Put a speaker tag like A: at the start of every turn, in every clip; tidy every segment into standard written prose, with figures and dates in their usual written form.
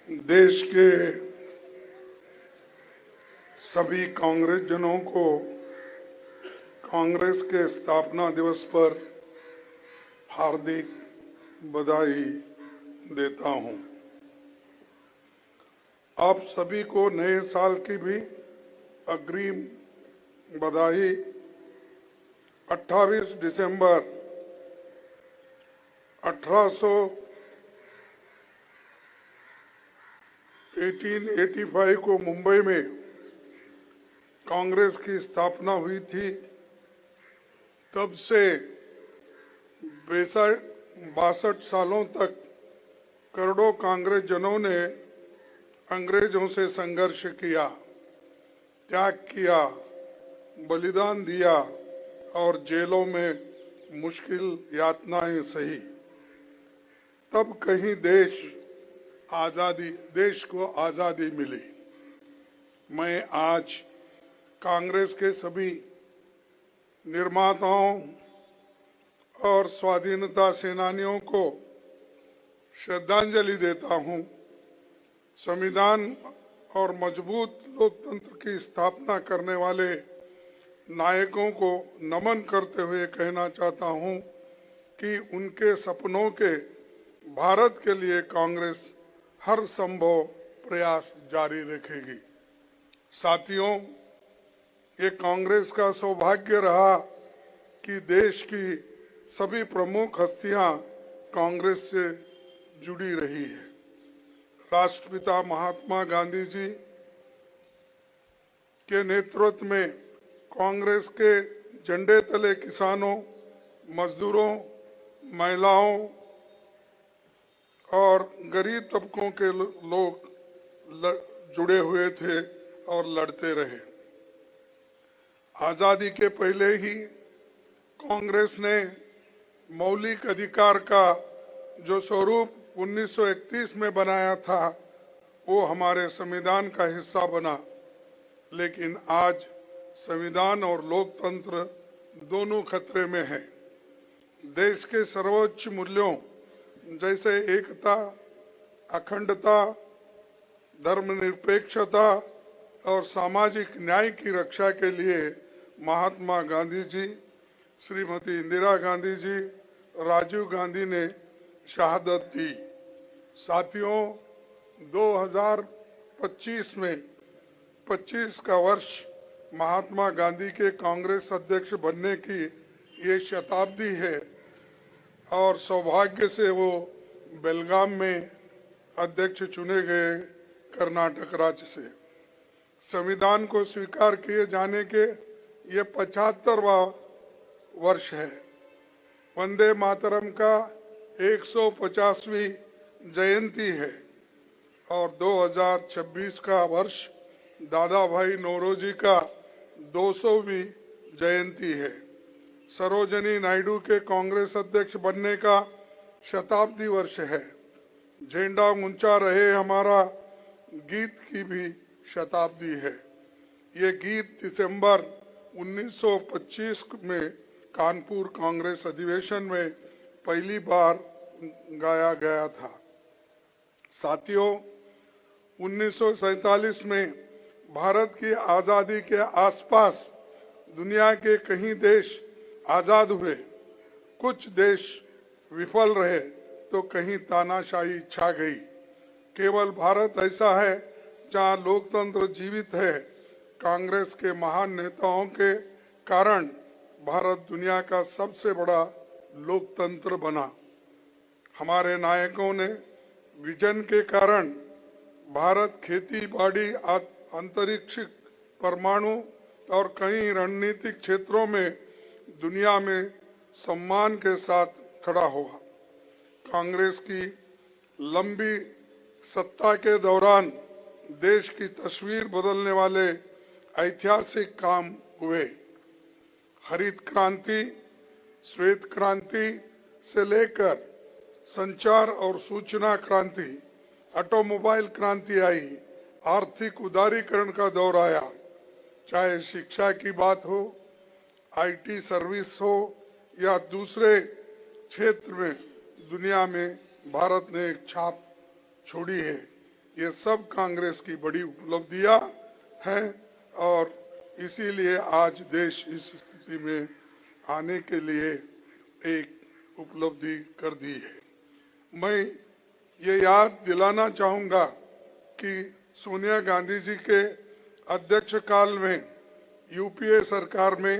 A: देश के सभी कांग्रेस जनों को कांग्रेस के स्थापना दिवस पर हार्दिक बधाई देता हूं। आप सभी को नए साल की भी अग्रिम बधाई। 28 दिसंबर 1885 को मुंबई में कांग्रेस की स्थापना हुई थी। तब से 62 सालों तक करोड़ों कांग्रेस जनों ने अंग्रेजों से संघर्ष किया, त्याग किया, बलिदान दिया और जेलों में मुश्किल यातनाएं सही। तब कहीं देश को आजादी मिली। मैं आज कांग्रेस के सभी निर्माताओं और स्वाधीनता सेनानियों को श्रद्धांजलि देता हूं। संविधान और मजबूत लोकतंत्र की स्थापना करने वाले नायकों को नमन करते हुए कहना चाहता हूं कि उनके सपनों के भारत के लिए कांग्रेस हर संभव प्रयास जारी रखेगी। साथियों, ये कांग्रेस का सौभाग्य रहा कि देश की सभी प्रमुख हस्तियां कांग्रेस से जुड़ी रही है। राष्ट्रपिता महात्मा गांधी जी के नेतृत्व में कांग्रेस के झंडे तले किसानों, मजदूरों, महिलाओं और गरीब तबकों के लोग जुड़े हुए थे और लड़ते रहे। आजादी के पहले ही कांग्रेस ने मौलिक अधिकार का जो स्वरूप 1931 में बनाया था वो हमारे संविधान का हिस्सा बना। लेकिन आज संविधान और लोकतंत्र दोनों खतरे में हैं। देश के सर्वोच्च मूल्यों जैसे एकता, अखंडता, धर्मनिरपेक्षता और सामाजिक न्याय की रक्षा के लिए महात्मा गांधी जी, श्रीमती इंदिरा गांधी जी, राजीव गांधी ने शहादत दी। साथियों, 2025 में 25 का वर्ष महात्मा गांधी के कांग्रेस अध्यक्ष बनने की ये शताब्दी है और सौभाग्य से वो बेलगाम में अध्यक्ष चुने गए कर्नाटक राज्य से। संविधान को स्वीकार किए जाने के ये 75वां वर्ष है। वंदे मातरम का 150वीं जयंती है और 2026 का वर्ष दादा भाई नौरोजी का 200वीं जयंती है। सरोजिनी नायडू के कांग्रेस अध्यक्ष बनने का शताब्दी वर्ष है। झंडा ऊंचा रहे हमारा गीत की भी शताब्दी है। ये गीत दिसंबर 1925 में कानपुर कांग्रेस अधिवेशन में पहली बार गाया गया था। साथियों, 1947 में भारत की आजादी के आसपास दुनिया के कई देश आजाद हुए। कुछ देश विफल रहे तो कहीं तानाशाही छा गई। केवल भारत ऐसा है जहां लोकतंत्र जीवित है। कांग्रेस के महान नेताओं के कारण भारत दुनिया का सबसे बड़ा लोकतंत्र बना। हमारे नायकों ने विजन के कारण भारत खेती बाड़ी, अंतरिक्ष, परमाणु और कई रणनीतिक क्षेत्रों में दुनिया में सम्मान के साथ खड़ा हुआ। कांग्रेस की लंबी सत्ता के दौरान देश की तस्वीर बदलने वाले ऐतिहासिक काम हुए। हरित क्रांति, श्वेत क्रांति से लेकर संचार और सूचना क्रांति, ऑटोमोबाइल क्रांति आई, आर्थिक उदारीकरण का दौर आया। चाहे शिक्षा की बात हो, आईटी सर्विस हो या दूसरे क्षेत्र में दुनिया में भारत ने एक छाप छोड़ी है। ये सब कांग्रेस की बड़ी उपलब्धियां हैं और इसीलिए आज देश इस स्थिति में आने के लिए एक उपलब्धि कर दी है। मैं ये याद दिलाना चाहूंगा कि सोनिया गांधी जी के अध्यक्ष काल में यूपीए सरकार में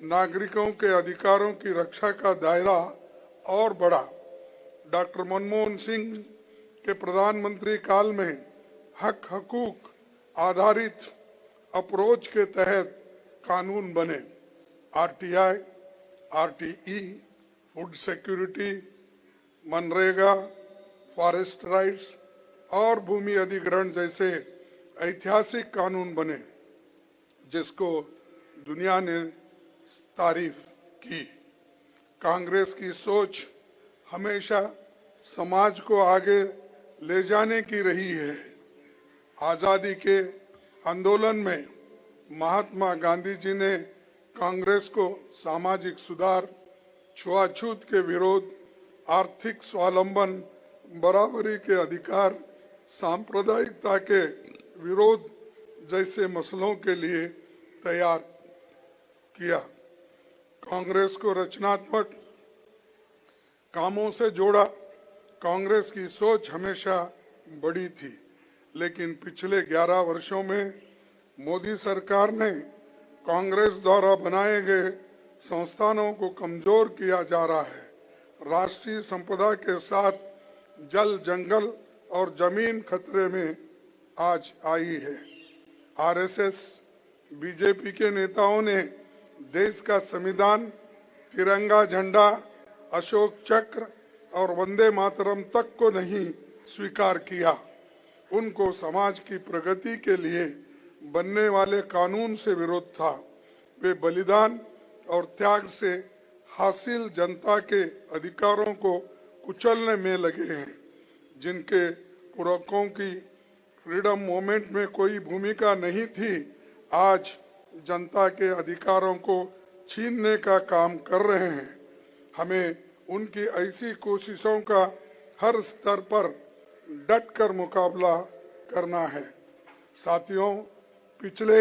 A: नागरिकों के अधिकारों की रक्षा का दायरा और बढ़ा। डॉक्टर मनमोहन सिंह के प्रधानमंत्री काल में हक हकूक आधारित अप्रोच के तहत कानून बने। RTI, RTE, food security, MNREGA, forest rights और भूमि अधिग्रहण जैसे ऐतिहासिक कानून बने जिसको दुनिया ने तारीफ की। कांग्रेस की सोच हमेशा समाज को आगे ले जाने की रही है। आजादी के आंदोलन में महात्मा गांधी जी ने कांग्रेस को सामाजिक सुधार, छुआछूत के विरोध, आर्थिक स्वावलंबन, बराबरी के अधिकार, सांप्रदायिकता के विरोध जैसे मसलों के लिए तैयार किया। कांग्रेस को रचनात्मक कामों से जोड़ा। कांग्रेस की सोच हमेशा बड़ी थी, लेकिन पिछले 11 वर्षों में मोदी सरकार ने कांग्रेस द्वारा बनाए गए संस्थानों को कमजोर किया जा रहा है। राष्ट्रीय संपदा के साथ जल, जंगल और जमीन खतरे में आज आई है। आरएसएस, बीजेपी के नेताओं ने देश का संविधान, तिरंगा झंडा, अशोक चक्र और वंदे मातरम तक को नहीं स्वीकार किया। उनको समाज की प्रगति के लिए बनने वाले कानून से विरोध था। वे बलिदान और त्याग से हासिल जनता के अधिकारों को कुचलने में लगे हैं। जिनके पूर्वकों की फ्रीडम मूवमेंट में कोई भूमिका नहीं थी, आज जनता के अधिकारों को छीनने का काम कर रहे हैं। हमें उनकी ऐसी कोशिशों का हर स्तर पर डटकर मुकाबला करना है। साथियों, पिछले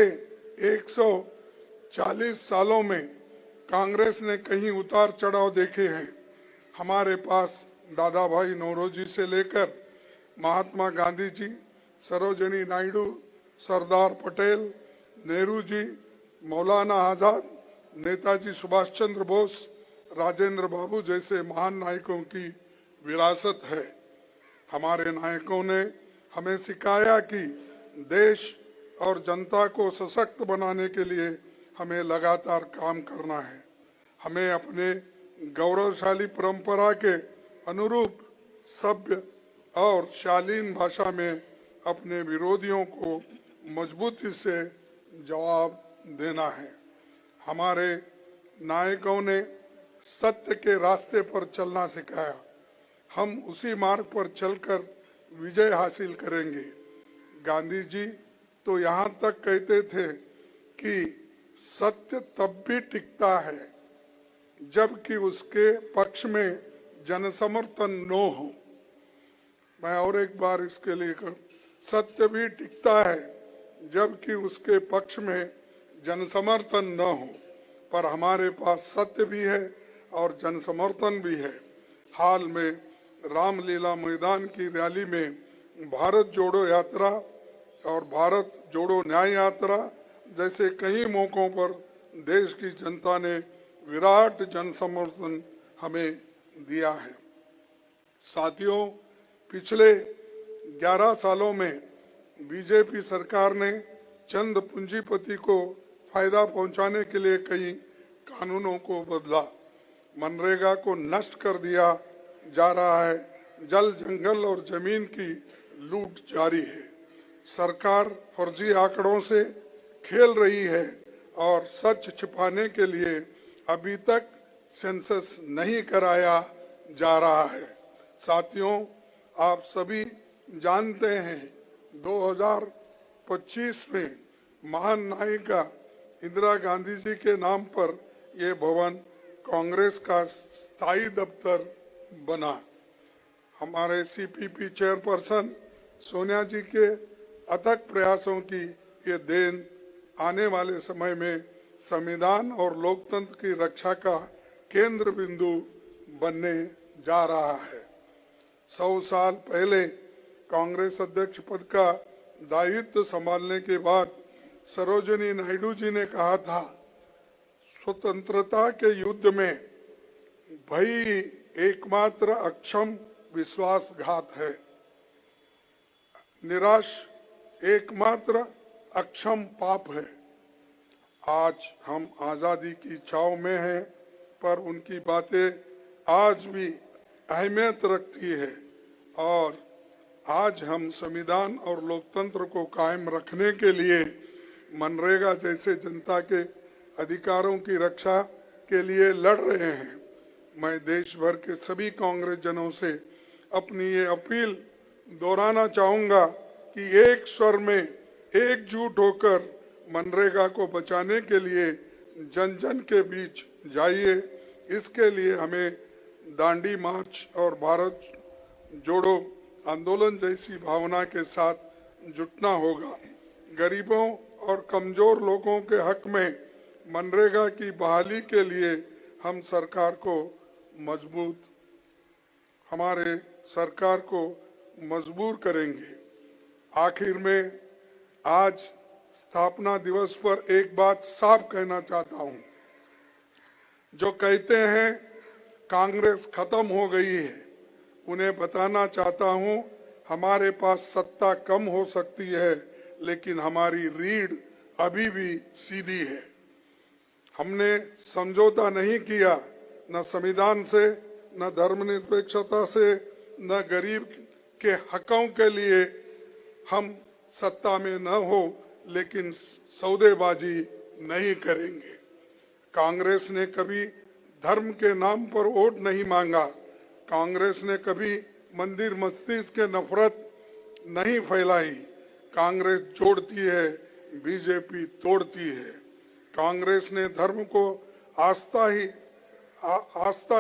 A: 140 सालों में कांग्रेस ने कई उतार चढ़ाव देखे हैं। हमारे पास दादा भाई नौरोजी से लेकर महात्मा गांधी जी, सरोजिनी नायडू, सरदार पटेल, नेहरू जी, मौलाना आजाद, नेताजी सुभाष चंद्र बोस, राजेंद्र बाबू जैसे महान नायकों की विरासत है। हमारे नायकों ने हमें सिखाया कि देश और जनता को सशक्त बनाने के लिए हमें लगातार काम करना है। हमें अपने गौरवशाली परंपरा के अनुरूप सभ्य और शालीन भाषा में अपने विरोधियों को मजबूती से जवाब देना है। हमारे नायकों ने सत्य के रास्ते पर चलना सिखाया। हम उसी मार्ग पर चलकर विजय हासिल करेंगे। गांधी जी तो यहाँ तक कहते थे कि सत्य तब भी टिकता है जबकि उसके पक्ष में जनसमर्थन न हो। मैं और एक बार इसके लिए सत्य भी टिकता है जबकि उसके पक्ष में जनसमर्थन न हो, पर हमारे पास सत्य भी है और जनसमर्थन भी है। हाल में रामलीला मैदान की रैली में भारत जोड़ो यात्रा और भारत जोड़ो न्याय यात्रा जैसे कई मौकों पर देश की जनता ने विराट जनसमर्थन हमें दिया है। साथियों, पिछले 11 सालों में बीजेपी सरकार ने चंद पूंजीपति को फायदा पहुंचाने के लिए कई कानूनों को बदला। मनरेगा को नष्ट कर दिया जा रहा है। जल, जंगल और जमीन की लूट जारी है। सरकार फर्जी आंकड़ों से खेल रही है और सच छिपाने के लिए अभी तक सेंसस नहीं कराया जा रहा है। साथियों, आप सभी जानते हैं 2025 में महान नायिका इंदिरा गांधी जी के नाम पर ये भवन कांग्रेस का स्थायी दफ्तर बना। हमारे सीपीपी चेयरपर्सन सोनिया जी के अथक प्रयासों की ये देन आने वाले समय में संविधान और लोकतंत्र की रक्षा का केंद्र बिंदु बनने जा रहा है। 100 साल पहले कांग्रेस अध्यक्ष पद का दायित्व संभालने के बाद सरोजिनी नायडू जी ने कहा था, स्वतंत्रता के युद्ध में भय एकमात्र अक्षम विश्वासघात है, निराश एकमात्र अक्षम पाप है। आज हम आजादी की छाव में हैं, पर उनकी बातें आज भी अहमियत रखती है और आज हम संविधान और लोकतंत्र को कायम रखने के लिए मनरेगा जैसे जनता के अधिकारों की रक्षा के लिए लड़ रहे हैं। मैं देश भर के सभी कांग्रेस जनों से अपनी ये अपील दोहराना चाहूंगा कि एक स्वर में एकजुट होकर मनरेगा को बचाने के लिए जन जन के बीच जाइए। इसके लिए हमें दांडी मार्च और भारत जोड़ो आंदोलन जैसी भावना के साथ जुटना होगा। गरीबों और कमजोर लोगों के हक में मनरेगा की बहाली के लिए हम हमारे सरकार को मजबूर करेंगे। आखिर में आज स्थापना दिवस पर एक बात साफ कहना चाहता हूं। जो कहते हैं कांग्रेस खत्म हो गई है, उन्हें बताना चाहता हूं, हमारे पास सत्ता कम हो सकती है, लेकिन हमारी रीढ़ अभी भी सीधी है। हमने समझौता नहीं किया, न संविधान से, न धर्मनिरपेक्षता से, न गरीब के हकों के लिए हम सत्ता में न हो, लेकिन सौदेबाजी नहीं करेंगे। कांग्रेस ने कभी धर्म के नाम पर वोट नहीं मांगा। कांग्रेस ने कभी मंदिर मस्जिद के नफरत नहीं फैलाई। कांग्रेस जोड़ती है, बीजेपी तोड़ती है। कांग्रेस ने धर्म को आस्था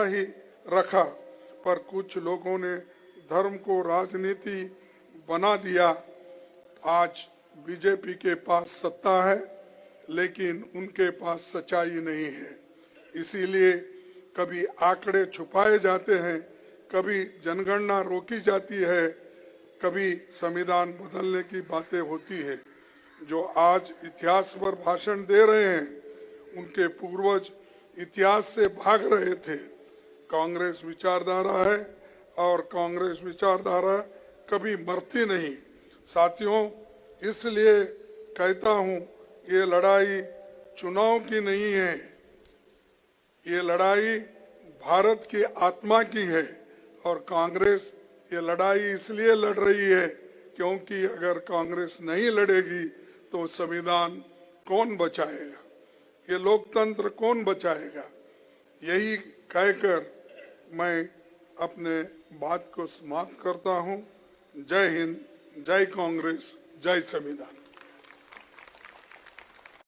A: ही रखा, पर कुछ लोगों ने धर्म को राजनीति बना दिया। आज बीजेपी के पास सत्ता है, लेकिन उनके पास सच्चाई नहीं है। इसीलिए कभी आंकड़े छुपाए जाते हैं, कभी जनगणना रोकी जाती है, कभी संविधान बदलने की बातें होती है। जो आज इतिहास पर भाषण दे रहे हैं, उनके पूर्वज इतिहास से भाग रहे थे। कांग्रेस विचारधारा है और कांग्रेस विचारधारा कभी मरती नहीं। साथियों, इसलिए कहता हूं, ये लड़ाई चुनाव की नहीं है, ये लड़ाई भारत की आत्मा की है। और कांग्रेस ये लड़ाई इसलिए लड़ रही है क्योंकि अगर कांग्रेस नहीं लड़ेगी तो संविधान कौन बचाएगा, ये लोकतंत्र कौन बचाएगा। यही कहकर मैं अपने बात को समाप्त करता हूं। जय हिंद, जय कांग्रेस, जय संविधान।